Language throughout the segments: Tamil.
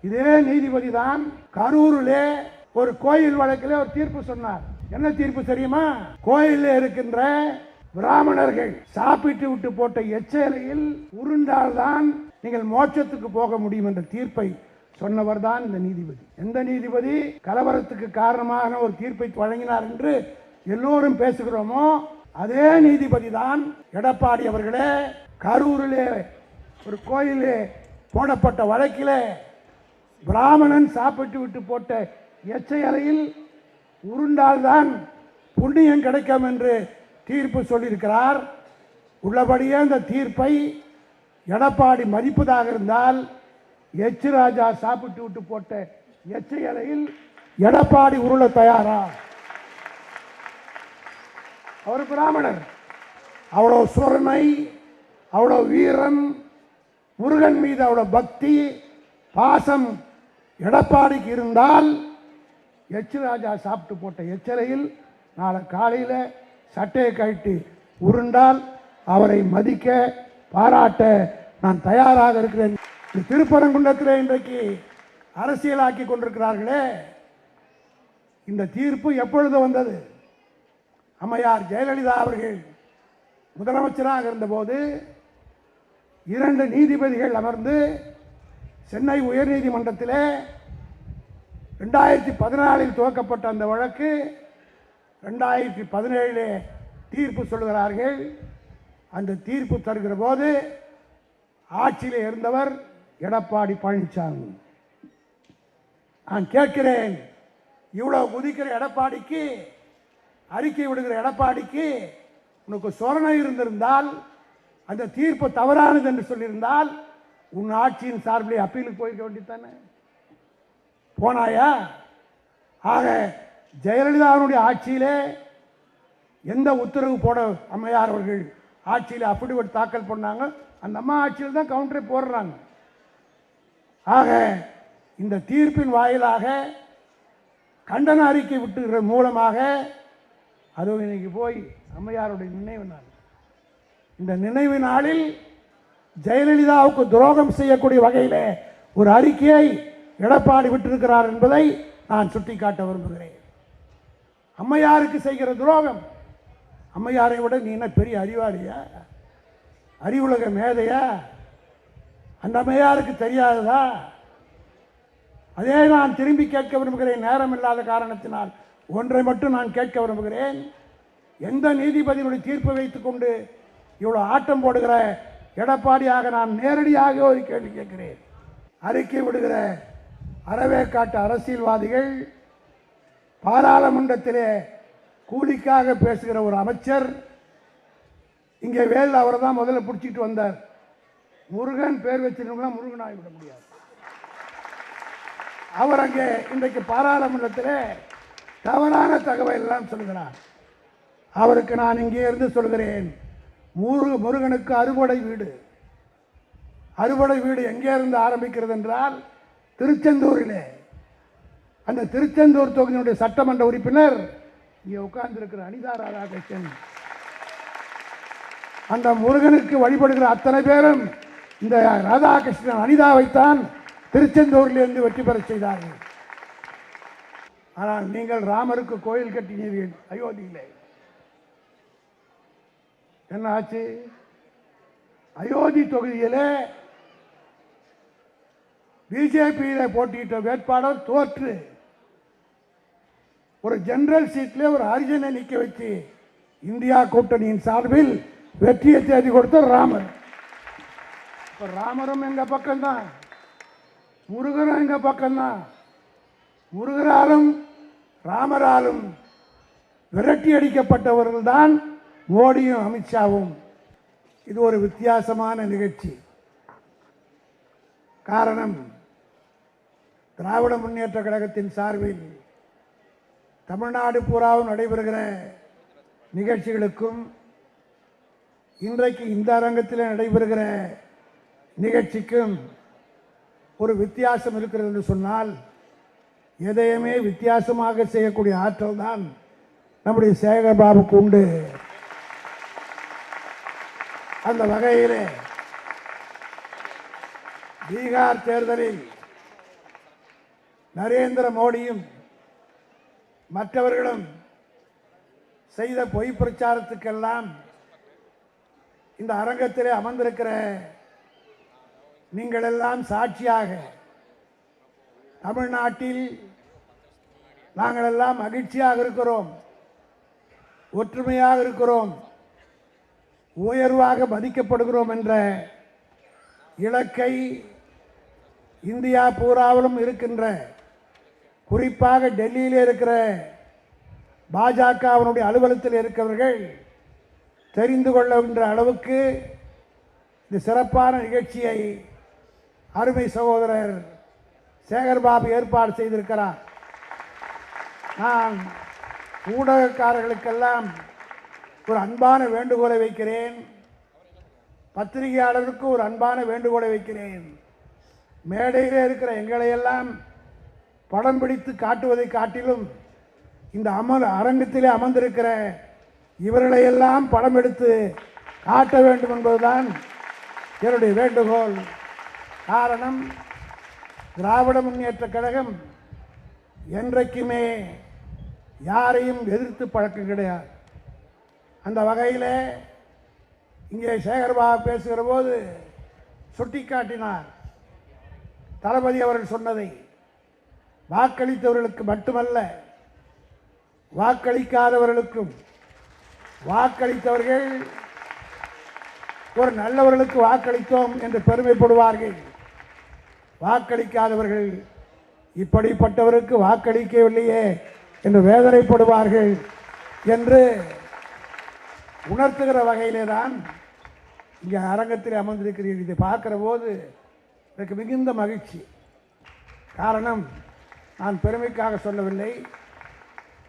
இதே நீதிபதி தான் கரூரிலே ஒரு கோயில் வழக்கிலே ஒரு தீர்ப்பு சொன்னார். என்ன தீர்ப்பு தெரியுமா? கோயிலில் இருக்கின்ற பிராமணர்கள் சாப்பிட்டு விட்டு போட்ட எச்சையில் உருண்டால்தான் நீங்கள் மோட்சத்துக்கு போக முடியும் என்ற தீர்ப்பை சொன்னவர் தான் இந்த நீதிபதி. எந்த நீதிபதி கலவரத்துக்கு காரணமான ஒரு தீர்ப்பை வழங்கினார் என்று எல்லோரும் பேசுகிறோமோ அதே நீதிபதி தான் எடப்பாடி அவர்களே கரூரிலே ஒரு கோயிலே போடப்பட்ட வழக்கிலே பிராமணன் சாப்பிட்டு விட்டு போட்ட எச்சை அறையில் உருண்டால்தான் புண்ணியம் கிடைக்கும் என்று தீர்ப்பு சொல்லியிருக்கிறார். உள்ளபடியே அந்த தீர்ப்பை எடப்பாடி மதிப்பதாக இருந்தால் எச் ராஜா சாப்பிட்டு விட்டு போட்ட எச்சை அறையில் எடப்பாடி உருள தயாரா? அவர் பிராமணர், அவ்வளோ சுரமை, அவ்வளோ வீரம், முருகன் மீது அவ்வளோ பக்தி பாசம் எடப்பாடிக்கு இருந்தால் எச் ராஜா சாப்பிட்டு போட்ட எச்சரையில் நாளை காலையில் சட்டையை கழட்டி உருண்டால் அவரை மதிக்க பாராட்ட நான் தயாராக இருக்கிறேன். திருப்பரங்குன்றத்தில் இன்றைக்கு அரசியலாக்கி கொண்டிருக்கிறார்களே, இந்த தீர்ப்பு எப்பொழுது வந்தது? அம்மையார் ஜெயலலிதா அவர்கள் முதலமைச்சராக இருந்தபோது 2 நீதிபதிகள் அமர்ந்து சென்னை உயர்நீதிமன்றத்திலே 2014 துவக்கப்பட்ட அந்த வழக்கு 2017 தீர்ப்பு சொல்கிறார்கள். அந்த தீர்ப்பு தருகிற போது ஆட்சியில் இருந்தவர் எடப்பாடி பழனிசாமி. நான் கேட்கிறேன், இவ்வளவு குதிக்கிற எடப்பாடிக்கு, அறிக்கை விடுகிற எடப்பாடிக்கு உனக்கு சொரணை இருந்திருந்தால், அந்த தீர்ப்பு தவறானது என்று சொல்லியிருந்தால் உன் ஆட்சியின் சார்பில் அப்பீலுக்கு போயிருக்க வேண்டியதானே? போனாயா? ஆக ஜெயலலிதாவுடைய ஆட்சியிலே எந்த உத்தரவு போட அம்மையார் அவர்கள் ஆட்சியில் அஃபிடவிட் தாக்கல் பண்ணாங்க, அந்த அம்மா ஆட்சியில் தான் கவுண்டரை போடுறாங்க. ஆக இந்த தீர்ப்பின் வாயிலாக கண்டன அறிக்கை விட்டுகிற மூலமாக அதுவும் இன்னைக்கு போய் அம்மையாருடைய நினைவு நாள், இந்த நினைவு நாளில் ஜெயலலிதாவுக்கு துரோகம் செய்யக்கூடிய வகையில் ஒரு அறிக்கையை எடப்பாடி விட்டிருக்கிறார் என்பதை நான் சுட்டிக்காட்ட விரும்புகிறேன். அம்மையாருக்கு செய்கிற துரோகம், அம்மையாரை விட நீ என்ன பெரிய அறிவாளியா, அறிவுலக மேதையா? அந்த அம்மையாருக்கு தெரியாததா? அதே நான் திரும்பி கேட்க விரும்புகிறேன். நேரம் இல்லாத காரணத்தினால் ஒன்றை மட்டும் நான் கேட்க விரும்புகிறேன். எந்த நீதிபதியினுடைய தீர்ப்பை வைத்துக் கொண்டு இவ்வளவு ஆட்டம் போடுகிற எடப்பாடியாக நான் நேரடியாக ஒரு கேள்வி கேட்கிறேன். அறிக்கை விடுகிற அறவேக்காட்டு அரசியல்வாதிகள், பாராளுமன்றத்திலே கூலிக்காக பேசுகிற ஒரு அமைச்சர், இங்கே வேல் அவரை தான் முதல்ல பிடிச்சிட்டு வந்தார். முருகன் பேர் வச்சிருந்தவங்களாம் முருகன் ஆகிவிட முடியாது. அவர் அங்கே இன்றைக்கு பாராளுமன்றத்தில் தவறான தகவல் எல்லாம் சொல்கிறார். அவருக்கு நான் இங்கே இருந்து சொல்கிறேன், முருகனுக்கு அறுபடை வீடு. அறுபடை வீடு எங்கே இருந்து ஆரம்பிக்கிறது என்றால் திருச்செந்தூரிலே. அந்த திருச்செந்தூர் தொகுதியினுடைய சட்டமன்ற உறுப்பினர் இங்கே உட்கார்ந்திருக்கிற அனிதா ராதாகிருஷ்ணன், அந்த முருகனுக்கு வழிபடுகிற அத்தனை பேரும் இந்த ராதாகிருஷ்ணன் அனிதாவைத்தான் திருச்செந்தூரிலிருந்து வெற்றி பெற செய்தார்கள். ஆனால் நீங்கள் ராமருக்கு கோயில் கட்டினீர்கள் அயோத்தியிலே. என்ன ஆச்சு? அயோத்தி தொகுதியிலே பிஜேபியில போட்டியிட்ட வேட்பாளர் தோற்று ஒரு ஜெனரல் சீட்ல ஒரு ஹரிஜனை நிக்க வச்சு இந்தியா கூட்டணியின் சார்பில் வெற்றியை தேடி கொடுத்த ராமர். ராமரும் எங்க பக்கம்தான், முருகரும் எங்க பக்கம்தான். முருகராலும் ராமராலும் விரட்டி அடிக்கப்பட்டவர்கள் தான் மோடியும் அமித்ஷாவும். இது ஒரு வித்தியாசமான நிகழ்ச்சி. காரணம், திராவிட முன்னேற்ற கழகத்தின் சார்பில் தமிழ்நாடு பூராவும் நடைபெறுகிற நிகழ்ச்சிகளுக்கும் இன்றைக்கு இந்த அரங்கத்தில் நடைபெறுகிற நிகழ்ச்சிக்கும் ஒரு வித்தியாசம் இருக்கிறது என்று சொன்னால், எதையுமே வித்தியாசமாக செய்யக்கூடிய ஆற்றல் தான் நம்முடைய சேகர்பாபுக்கு உண்டு. அந்த வகையிலே பீகார் தேர்தலில் நரேந்திர மோடியும் மற்றவர்களும் செய்த பொய் பிரச்சாரத்துக்கெல்லாம் இந்த அரங்கத்திலே அமர்ந்திருக்கிற நீங்கள் எல்லாம் சாட்சியாக தமிழ்நாட்டில் நாங்கள் எல்லாம் மகிழ்ச்சியாக இருக்கிறோம், ஒற்றுமையாக இருக்கிறோம், உயர்வாக மதிக்கப்படுகிறோம் என்ற இலக்கை இந்தியா பூராவிலும் இருக்கின்ற, குறிப்பாக டெல்லியில் இருக்கிற பாஜகவினுடைய அலுவலகத்தில் இருக்கிறவர்கள் தெரிந்து கொள்ளுகின்ற அளவுக்கு இந்த சிறப்பான நிகழ்ச்சியை அருமை சகோதரர் சேகர்பாபு ஏற்பாடு செய்திருக்கிறார். நான் ஊடகக்காரர்களுக்கெல்லாம் ஒரு அன்பான வேண்டுகோளை வைக்கிறேன், பத்திரிகையாளருக்கு ஒரு அன்பான வேண்டுகோளை வைக்கிறேன். மேடையில் இருக்கிற எங்களையெல்லாம் படம் பிடித்து காட்டுவதை காட்டிலும் இந்த அரங்கத்திலே அமர்ந்திருக்கிற இவர்களையெல்லாம் படம் எடுத்து காட்ட வேண்டும் என்பதுதான் என்னுடைய வேண்டுகோள். காரணம், திராவிட முன்னேற்ற கழகம் என்றைக்குமே யாரையும் எதிர்த்து பழக்கம் கிடையாது. அந்த வகையில் இங்கே சேகர்பாபு பேசுகிற போது சுட்டிக்காட்டினார் தளபதி அவர்கள் சொன்னதை. வாக்களித்தவர்களுக்கு மட்டுமல்ல, வாக்களிக்காதவர்களுக்கும், வாக்களித்தவர்கள் ஒரு நல்லவர்களுக்கு வாக்களித்தோம் என்று பெருமைப்படுவார்கள், வாக்களிக்காதவர்கள் இப்படிப்பட்டவருக்கு வாக்களிக்கவில்லையே என்று வேதனைப்படுவார்கள் என்று உணர்த்துகிற வகையிலே தான் இங்கே அரங்கத்தில் அமர்ந்திருக்கிறீர்கள். இதை பார்க்கிற போது எனக்கு மிகுந்த மகிழ்ச்சி. காரணம், நான் பெருமைக்காக சொல்லவில்லை.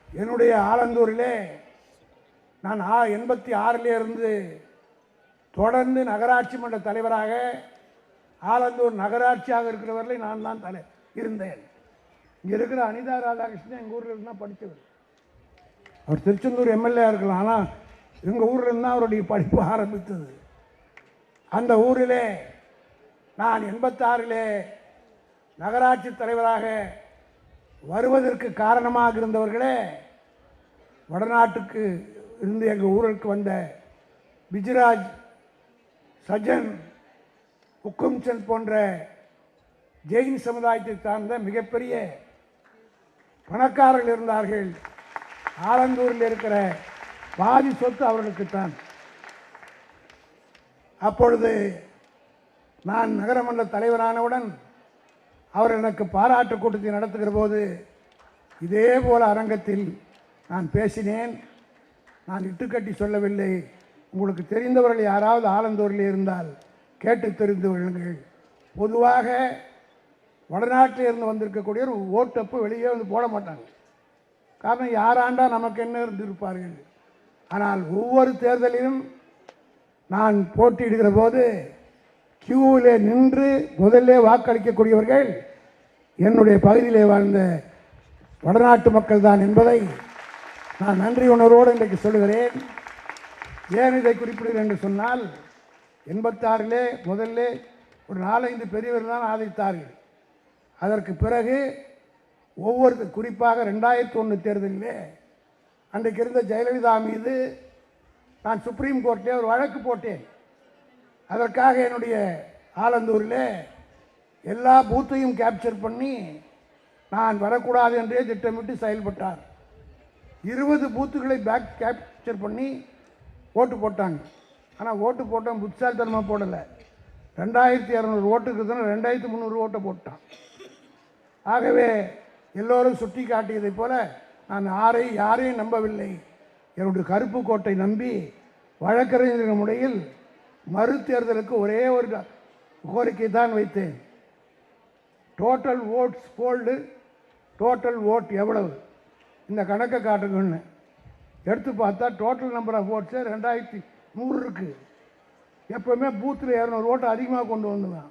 என்னுடைய ஆலந்தூரிலே நான் 86 இருந்து தொடர்ந்து நகராட்சி மன்ற தலைவராக, ஆலந்தூர் நகராட்சியாக இருக்கிறவர்களை நான் தான் இருந்தேன். இங்கே இருக்கிற அனிதா ராதாகிருஷ்ணன் எங்கள் ஊரில் இருந்தால் படித்தவர். அவர் திருச்செந்தூர் எம்எல்ஏ இருக்கலாம், ஆனால் எங்கள் ஊரில் இருந்தால் அவருடைய படிப்பு ஆரம்பித்தது. அந்த ஊரிலே நான் 86 நகராட்சி தலைவராக வருவதற்கு காரணமாக இருந்தவர்களே வடநாட்டுக்கு இருந்து எங்கள் ஊருக்கு வந்த பிஜிராஜ், சஜன், ஹுக்கும்சந்த் போன்ற ஜெயின் சமுதாயத்தை சார்ந்த மிகப்பெரிய பணக்காரர்கள் இருந்தார்கள். ஆலந்தூரில் இருக்கிற பாதி சொத்து அவர்களுக்குத்தான். அப்பொழுது நான் நகரமன்ற தலைவரானவுடன் அவர் எனக்கு பாராட்டு கூட்டத்தை நடத்துகிற போது இதே போல அரங்கத்தில் நான் பேசினேன். நான் இட்டுக்கட்டி சொல்லவில்லை. உங்களுக்கு தெரிந்தவர்கள் யாராவது ஆலந்தூரில் இருந்தால் கேட்டு தெரிந்து கொள்ளுங்கள். பொதுவாக வடநாட்டில் இருந்து வந்திருக்கக்கூடிய ஒரு ஓட்டப்பு வெளியே வந்து போட மாட்டாங்க. காரணம், யாராண்டா நமக்கு என்ன இருந்திருப்பார்கள். ஆனால் ஒவ்வொரு தேர்தலிலும் நான் போட்டியிடுகிற போது கியூவிலே நின்று முதல்ல வாக்களிக்கக்கூடியவர்கள் என்னுடைய பகுதியிலே வாழ்ந்த வடநாட்டு மக்கள் தான் என்பதை நான் நன்றி உணர்வோடு இன்றைக்கு சொல்லுகிறேன். ஏன் இதை குறிப்பிடுகிறேன் என்று சொன்னால், 86 முதல்ல ஒரு 4-5 பெரியவர்கள் தான் ஆதரித்தார்கள். அதற்கு பிறகு ஒவ்வொரு, குறிப்பாக 2001 தேர்தலிலே அன்றைக்கு இருந்த ஜெயலலிதா மீது நான் சுப்ரீம் கோர்ட்டிலே ஒரு வழக்கு போட்டேன். அதற்காக என்னுடைய ஆலந்தூரில் எல்லா பூத்தையும் கேப்சர் பண்ணி நான் வரக்கூடாது என்றே திட்டமிட்டு செயல்பட்டார். 20 பூத்துகளை கேப்சர் பண்ணி ஓட்டு போட்டாங்க. ஆனால் ஓட்டு போட்டோம் புத்திசாலித்தனமாக போடலை. 2200 ஓட்டுக்கு தான் 2300 ஓட்டை போட்டான். ஆகவே எல்லோரும் சுட்டி காட்டியதைப் போல நான் யாரையும் நம்பவில்லை. என்னுடைய கருப்பு கோட்டை நம்பி வழக்கறிஞர் முறையில் மறு தேர்தலுக்கு ஒரே ஒரு கோரிக்கை தான் வைத்தேன். Total votes polled, total vote எவ்வளவு, இந்த கணக்கை காட்டுங்கன்னு எடுத்து பார்த்தா டோட்டல் நம்பர் ஆஃப் ஓட்ஸு 2100 இருக்குது. எப்போவுமே பூத்தில் 200 ஓட்டு அதிகமாக கொண்டு வந்துதான்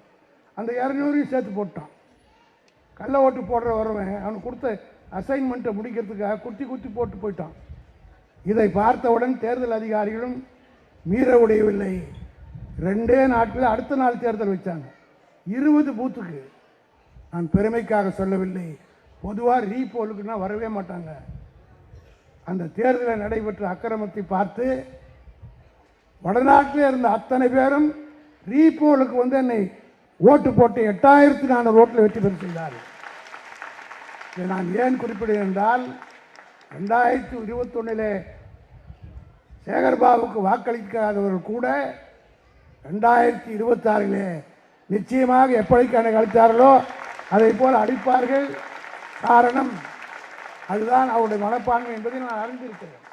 அந்த 200ஐயும் சேர்த்து போட்டான். கள்ள ஓட்டு போடுற வருவேன் அவனுக்கு கொடுத்த அசைன்மெண்ட்டை முடிக்கிறதுக்காக குத்தி போட்டு போயிட்டான். இதை பார்த்தவுடன் தேர்தல் அதிகாரிகளும் மீற உடையவில்லை. 2 நாட்களில் அடுத்த நாள் தேர்தல் வச்சாங்க 20 பூத்துக்கு. நான் பெருமைக்காக சொல்லவில்லை, பொதுவாக ரீபோலுக்குன்னா வரவே மாட்டாங்க. அந்த தேர்தலில் நடைபெற்ற அக்கிரமத்தை பார்த்து வடநாட்டில் இருந்த அத்தனை பேரும் ரீபோலுக்கு வந்து என்னை ஓட்டு போட்டு 8400 ஓட்டில் வெற்றி பெற செய்தார்கள். இதை நான் ஏன் குறிப்பிடுகிறேன் என்றால் 2021 சேகர்பாபுக்கு வாக்களிக்காதவர்கள் கூட 2026 நிச்சயமாக எப்படி கழித்தார்களோ அதை போல் அடிப்பார்கள். காரணம் அதுதான் அவருடைய மனப்பான்மை என்பதை நான் அறிந்திருக்கிறேன்.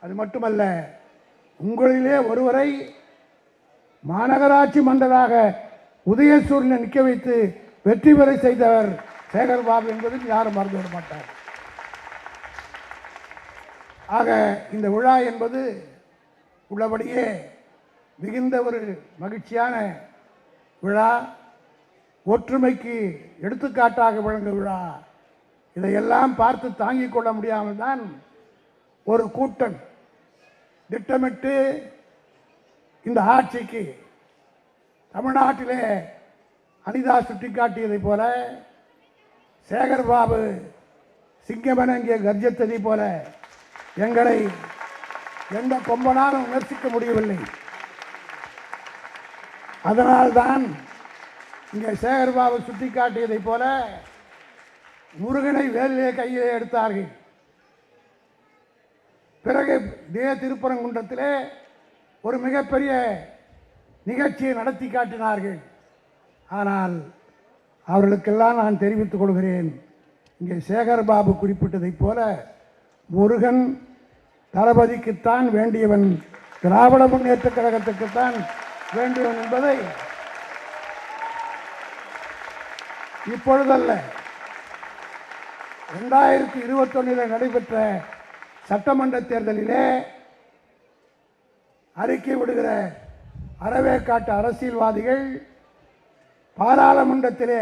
அது மட்டுமல்ல, உங்களிலே ஒருவரை மாநகராட்சி மன்றராக உதயசூரியனை நிற்க வைத்து வெற்றி பெற செய்தவர் சேகர்பாபு என்பதில் யாரும் மறந்துவிட மாட்டார். ஆக இந்த விழா என்பது உள்ளபடியே மிகுந்த ஒரு மகிழ்ச்சியான விழா, ஒற்றுமைக்கு எடுத்துக்காட்டாக விளங்கும் விழா. இதையெல்லாம் பார்த்து தாங்கிக் கொள்ள முடியாமல் தான் ஒரு கூட்டம் திட்டமிட்டு இந்த ஆட்சிக்கு தமிழ்நாட்டிலே அனிதா சுட்டிக்காட்டியதை போல, சேகர்பாபு சிங்கமென இங்கே கர்ஜித்ததை போல எங்களை எந்த கொம்பனாலும் விமர்சிக்க முடியவில்லை. அதனால்தான் இங்கே சேகர்பாபு சுட்டிக்காட்டியதை போல முருகனை வேலிலே கையிலே எடுத்தார்கள். பிறகு இதே திருப்பரங்குன்றத்திலே ஒரு மிகப்பெரிய நிகழ்ச்சியை நடத்தி காட்டினார்கள். ஆனால் அவர்களுக்கெல்லாம் நான் தெரிவித்துக் கொள்கிறேன், இங்கே சேகர்பாபு குறிப்பிட்டதைப் போல முருகன் தளபதிக்குத்தான் வேண்டியவன், திராவிட முன்னேற்ற கழகத்துக்குத்தான் வேண்டியவன் என்பதை இப்பொழுதல்ல, 2021 நடைபெற்ற சட்டமன்ற தேர்தலிலே அறிக்கை விடுகிற அறவேக்காட்டு அரசியல்வாதிகள், பாராளுமன்றத்திலே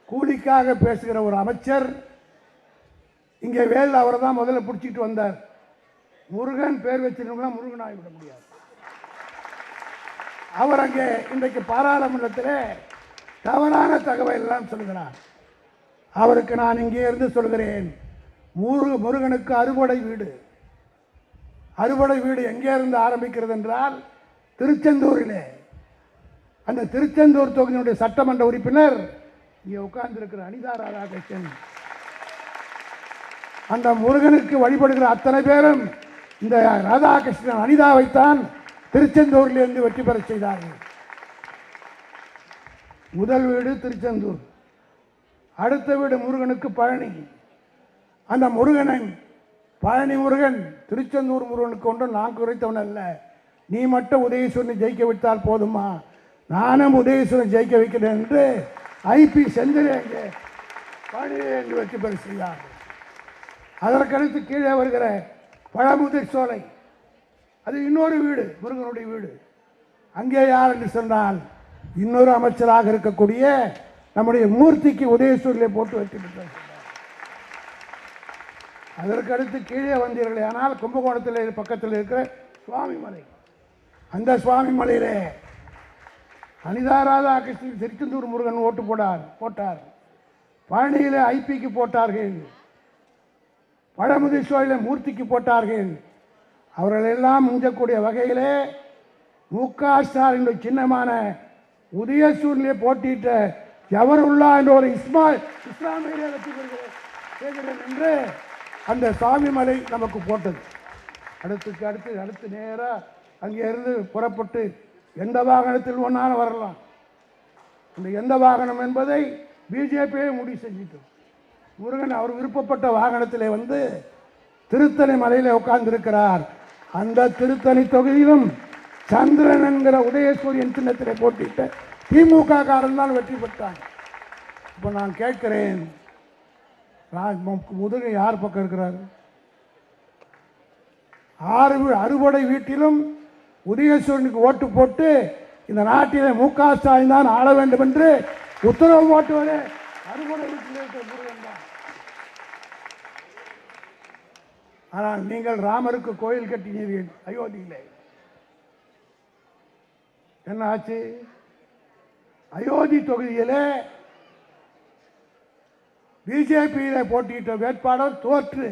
கூலிக்காக பேசுகிற ஒரு அமைச்சர், இங்கே வேல் அவரை தான் முதல்ல பிடிச்சிட்டு வந்தார். முருகன் பேர் வச்சிருந்தவங்களாம் முருகன் ஆகிவிட முடியாது. அவர் அங்கே இன்றைக்கு பாராளுமன்றத்திலே தவறான தகவல் எல்லாம் சொல்கிறார். அவருக்கு நான் இங்கே இருந்து சொல்கிறேன், முருகனுக்கு அறுபடை வீடு. அறுபடை வீடு எங்கே இருந்து ஆரம்பிக்கிறது என்றால் திருச்செந்தூரிலே. அந்த திருச்செந்தூர் தொகுதியினுடைய சட்டமன்ற உறுப்பினர் இங்கே உட்கார்ந்திருக்கிற அனிதா ராதாகிருஷ்ணன். அந்த முருகனுக்கு வழிபடுகிற அத்தனை பேரும் இந்த ராதாகிருஷ்ணன் அனிதாவைத்தான் திருச்செந்தூரிலிருந்து வெற்றி பெற செய்தார்கள். முதல் வீடு திருச்செந்தூர், அடுத்த வீடு முருகனுக்கு பழனி. அந்த முருகனின் பழனி முருகன் திருச்செந்தூர் முருகனுக்கு ஒன்று நான் குறைத்தவன் அல்ல. நீ மட்டும் உதயசூரனை ஜெயிக்க விட்டால் போதுமா, நானும் உதயசூரனை ஜெயிக்க வைக்கிறேன் என்று ஐபி செந்திலே அங்கே பழனியே என்று வெற்றி பெற செய்தார்கள். அதற்கடுத்து கீழே வருகிற பழமுதிர் சோலை, அது இன்னொரு வீடு, முருகனுடைய வீடு. அங்கே யார் என்று சொன்னால் இன்னொரு அமைச்சராக இருக்கக்கூடிய நம்முடைய மூர்த்திக்கு உதயசூரிலே போட்டு வெற்றி பெற்றார். அதற்கடுத்து கீழே வந்தீர்களே ஆனால் கும்பகோணத்தில் பக்கத்தில் இருக்கிற சுவாமி மலை, அந்த சுவாமி மலையிலே அனிதா ராதாகிருஷ்ணன் திருச்செந்தூர் முருகன் ஓட்டு போட்டார். பழனியிலே ஐபிக்கு போட்டார்கள், பழமுதிர் சோலையில் மூர்த்திக்கு போட்டார்கள். அவர்களெல்லாம் முஞ்சக்கூடிய வகையிலே மு.க.ஸ்டாலின் சின்னமான உதயசூரிலே போட்டியிட்ட ஜவஹர்லா என்ற ஒரு இஸ்லாமியரை வெற்றி பெறுகிறேன் என்று அந்த சாமி மலை நமக்கு போட்டது. அடுத்து நேராக அங்கே இருந்து புறப்பட்டு எந்த வாகனத்தில் ஒன்றாலும் வரலாம். அந்த எந்த வாகனம் என்பதை பிஜேபியே முடிவு செஞ்சிட்டோம். முருகன் அவர் விருப்பப்பட்ட வாகனத்திலே வந்து திருத்தணி மலையில் உட்கார்ந்திருக்கிறார். அந்த திருத்தணி தொகுதியிலும் சந்திரன் என்கிற உதயசூரியன் சின்னத்திலே போட்டிட்ட திமுக காரன் தான் வெற்றி பெற்றான். இப்போ நான் கேட்கிறேன், முருகன் யார் பக்கம் இருக்கிறார்? அறுபடை வீட்டிலும் உதயசூரனுக்கு ஓட்டு போட்டு இந்த நாட்டிலே மு.க.ஸ்டாலின் தான் ஆள வேண்டும் என்று உத்தரவு போட்டுவரே அறுபடை வீட்டில் இருக்கிற முருகன் தான். ஆனால் நீங்கள் ராமருக்கு கோயில் கட்டினீர்கள் அயோத்தியிலே. என்ன ஆச்சு? அயோத்தி தொகுதியிலே பிஜேபியில் போட்டியிட்ட வேட்பாளர் தோற்று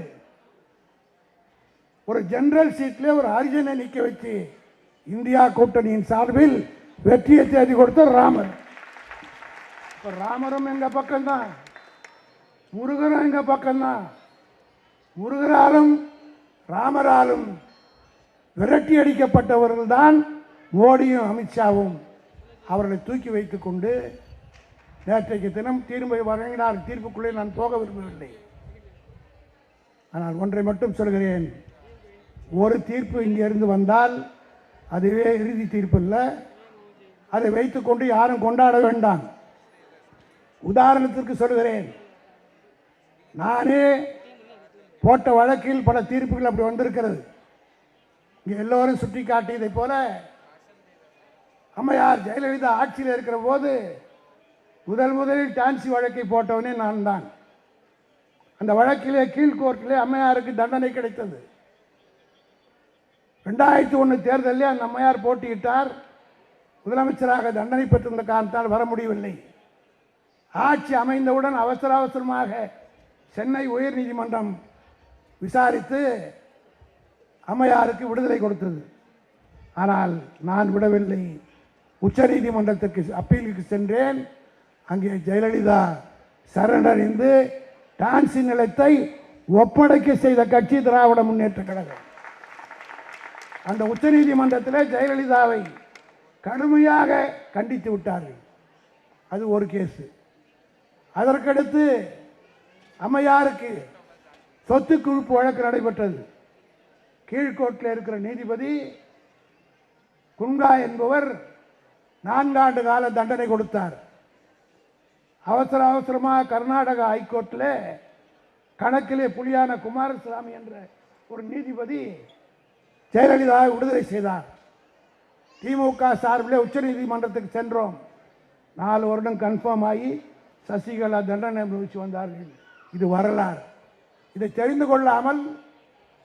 ஒரு ஜெனரல் சீட்ல ஒரு ஹரிஜனை நிக்க வச்சு இந்தியா கூட்டணியின் சார்பில் வெற்றியை தேடி கொடுத்த ராமர். ராமரும் எங்க பக்கம்தான், முருகனும் எங்க பக்கம்தான். முருகராலும் ராமராலும் விரட்டி அடிக்கப்பட்டவர்கள் தான் மோடியும் அமித்ஷாவும். அவர்களை தூக்கி வைத்துக் கொண்டு நேற்றைக்கு தினம் தீர்ப்பை வழங்கினார். தீர்ப்புக்குள்ளே நான் போக விரும்பவில்லை. ஆனால் ஒன்றை மட்டும் சொல்கிறேன், ஒரு தீர்ப்பு இங்கிருந்து வந்தால் அதுவே இறுதி தீர்ப்பு இல்லை. அதை வைத்துக்கொண்டு யாரும் கொண்டாட வேண்டாம். உதாரணத்திற்கு சொல்கிறேன், நானே போட்ட வழக்கில் பல தீர்ப்புகள் அப்படி வந்திருக்கிறது. இங்கே எல்லோரும் சுட்டி காட்டியதை போல அம்மையார் ஜெயலலிதா ஆட்சியில் இருக்கிற போது முதலில் டான்சி வழக்கை போட்டவனே நான் தான். அந்த வழக்கிலே கீழ்கோர்ட்டிலே அம்மையாருக்கு தண்டனை கிடைத்தது. 2001 தேர்தலில் அந்த அம்மையார் போட்டியிட்டார். முதலமைச்சராக தண்டனை பெற்றிருந்த காரணத்தால் வர முடியவில்லை. ஆட்சி அமைந்தவுடன் அவசரமாக சென்னை உயர்நீதிமன்றம் விசாரித்து அம்மையாருக்கு விடுதலை கொடுத்தது. ஆனால் நான் விடவில்லை. உச்சநீதிமன்றத்திற்கு அப்பீலுக்கு சென்றேன். அங்கே ஜெயலலிதா சரணடைந்து டான்சி நிலத்தை ஒப்படைக்க செய்த கட்சி திராவிட முன்னேற்ற கழகம். அந்த உச்சநீதிமன்றத்தில் ஜெயலலிதாவை கடுமையாக கண்டித்து விட்டார்கள். அது ஒரு கேஸ். அதற்கடுத்து அம்மையாருக்கு சொத்து குவிப்பு வழக்கு நடைபெற்றது. கீழ்கோட்டில் இருக்கிற நீதிபதி குன்கா என்பவர் 4 ஆண்டு கால தண்டனை கொடுத்தார். அவசரமாக கர்நாடகா ஹைகோர்ட்டில் கணக்கிலே புலியான குமாரசாமி என்ற ஒரு நீதிபதி ஜெயலலிதாவை விடுதலை செய்தார். திமுக சார்பில் உச்ச நீதிமன்றத்துக்கு சென்றோம். 4 வருடம் கன்ஃபார்ம் ஆகி சசிகலா தண்டனை அனுபவிச்சு வந்தார்கள். இது வரலாறு. இதை தெரிந்து கொள்ளாமல்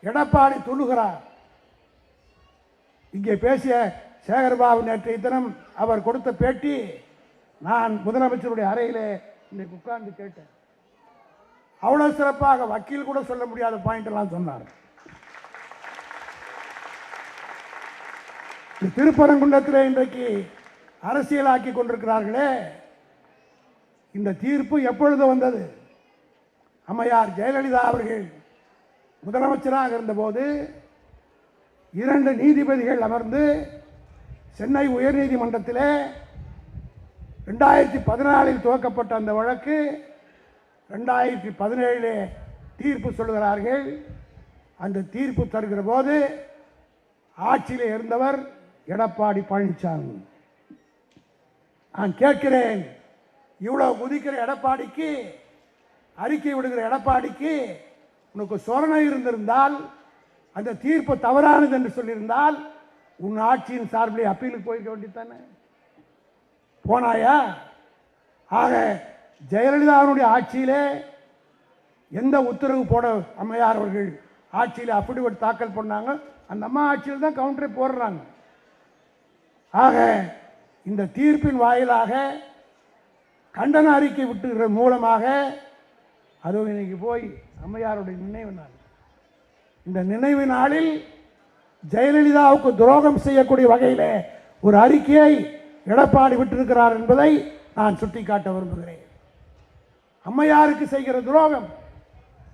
எடப்பாடி துணுகிறார். இங்கே பேசிய சேகர்பாபு நேற்றைய தினம் அவர் கொடுத்த பேட்டி நான் முதலமைச்சருடைய அறையிலே இன்னைக்கு உட்கார்ந்து கேட்டேன். அவ்வளவு சிறப்பாக வக்கீல் கூட சொல்ல முடியாத பாயிண்ட் எல்லாம் சொன்னார். திருப்பரங்குன்றத்தில் இன்றைக்கு அரசியலாக்கி கொண்டிருக்கிறார்களே, இந்த தீர்ப்பு எப்பொழுது வந்தது? அம்மையார் ஜெயலலிதா அவர்கள் முதலமைச்சராக இருந்தபோது 2 நீதிபதிகள் அமர்ந்து சென்னை உயர்நீதிமன்றத்தில் 2014 துவக்கப்பட்ட அந்த வழக்கு 2017 தீர்ப்பு சொல்கிறார்கள். அந்த தீர்ப்பு தருகிற போது ஆட்சியில் இருந்தவர் எடப்பாடி பழனிசாமி. நான் கேட்கிறேன், இவ்வளவு குதிக்கிற எடப்பாடிக்கு, அறிக்கை விடுகிற எடப்பாடிக்கு உனக்கு சொரணை இருந்திருந்தால், அந்த தீர்ப்பு தவறானது என்று சொல்லியிருந்தால் உன் ஆட்சியின் சார்பில் அப்பீலுக்கு போயிருக்க வேண்டியதானே? போனாயா? ஆக ஜெயலலிதாவுடைய ஆட்சியிலே எந்த உத்தரவு போட அம்மையார் அவர்கள் ஆட்சியில் அஃபிடவிட் தாக்கல் பண்ணாங்க, அந்த அம்மா ஆட்சியில் தான் கவுண்டரை போடுறாங்க. ஆக இந்த தீர்ப்பின் வாயிலாக கண்டன அறிக்கை விட்டுகிற மூலமாக அதுவும் இன்னைக்கு போய் அம்மையாருடைய நினைவு நாள். இந்த நினைவு நாளில் ஜெயலலிதாவுக்கு துரோகம் செய்யக்கூடிய வகையில் ஒரு அறிக்கையை எடப்பாடி விட்டிருக்கிறார் என்பதை நான் சுட்டிக்காட்ட விரும்புகிறேன். அம்மையாருக்கு செய்கிற துரோகம்.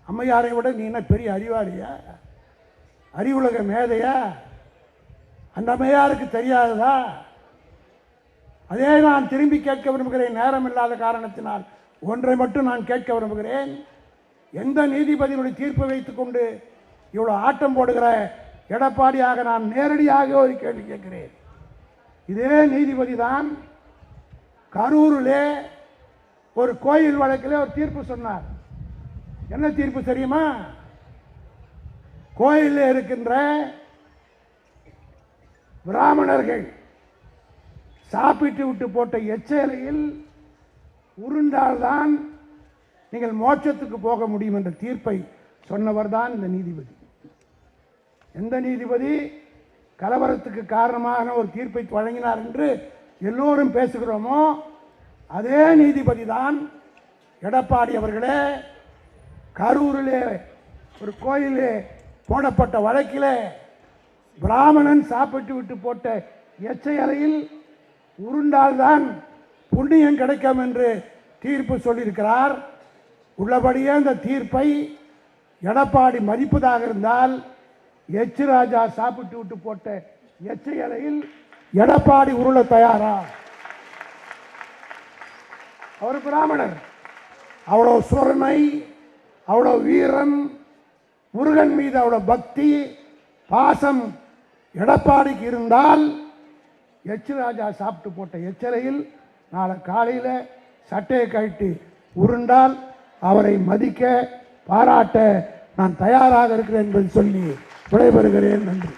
அம்மையாரை விட நீ என்ன பெரிய அறிவாளியா, அறிவுலக மேதையா? அந்த அம்மையாருக்கு தெரியாததா? அதே நான் திரும்பி கேட்க விரும்புகிறேன். நேரம் இல்லாத காரணத்தினால் ஒன்றை மட்டும் நான் கேட்க விரும்புகிறேன். எந்த நீதிபதியினுடைய தீர்ப்பை வைத்துக் கொண்டு இவ்வளவு ஆட்டம் போடுகிற எடப்பாடியாக நான் நேரடியாக ஒரு கேள்வி கேட்கிறேன். இதே நீதிபதி தான் கரூரிலே ஒரு கோயில் வழக்கிலே ஒரு தீர்ப்பு சொன்னார். என்ன தீர்ப்பு தெரியுமா? கோயிலில் இருக்கின்ற பிராமணர்கள் சாப்பிட்டு விட்டு போட்ட எச்சலையில் உருண்டால்தான் நீங்கள் மோட்சத்துக்கு போக முடியும் என்ற தீர்ப்பை சொன்னவர் தான் இந்த நீதிபதி. எந்த நீதிபதி கலவரத்துக்கு காரணமான ஒரு தீர்ப்பை வழங்கினார் என்று எல்லோரும் பேசுகிறோமோ, அதே நீதிபதி தான் எடப்பாடி அவர்களே, கரூரிலே ஒரு கோயிலே போடப்பட்ட வழக்கிலே பிராமணன் சாப்பிட்டு விட்டு போட்ட எச்சை அறையில் உருண்டால்தான் புண்ணியம் கிடைக்கும் என்று தீர்ப்பு சொல்லியிருக்கிறார். உள்ளபடியே அந்த தீர்ப்பை எடப்பாடி மதிப்பதாக இருந்தால் எச் ராஜா சாப்பிட்டு விட்டு போட்ட எச்சை அறையில் எடப்பாடி உருள தயாரா? அவர் பிராமணர், அவ்வளோ சுரமை, அவ்வளோ வீரம், முருகன் மீது அவ்வளோ பக்தி பாசம் எடப்பாடிக்கு இருந்தால் எச் ராஜா சாப்பிட்டு போட்ட எச்சரையில் நாளை காலையில் சட்டையை கழட்டி உருண்டால் அவரை மதிக்க பாராட்ட நான் தயாராக இருக்கிறேன் என்பதை சொல்லி விடைபெறுகிறேன். நன்றி.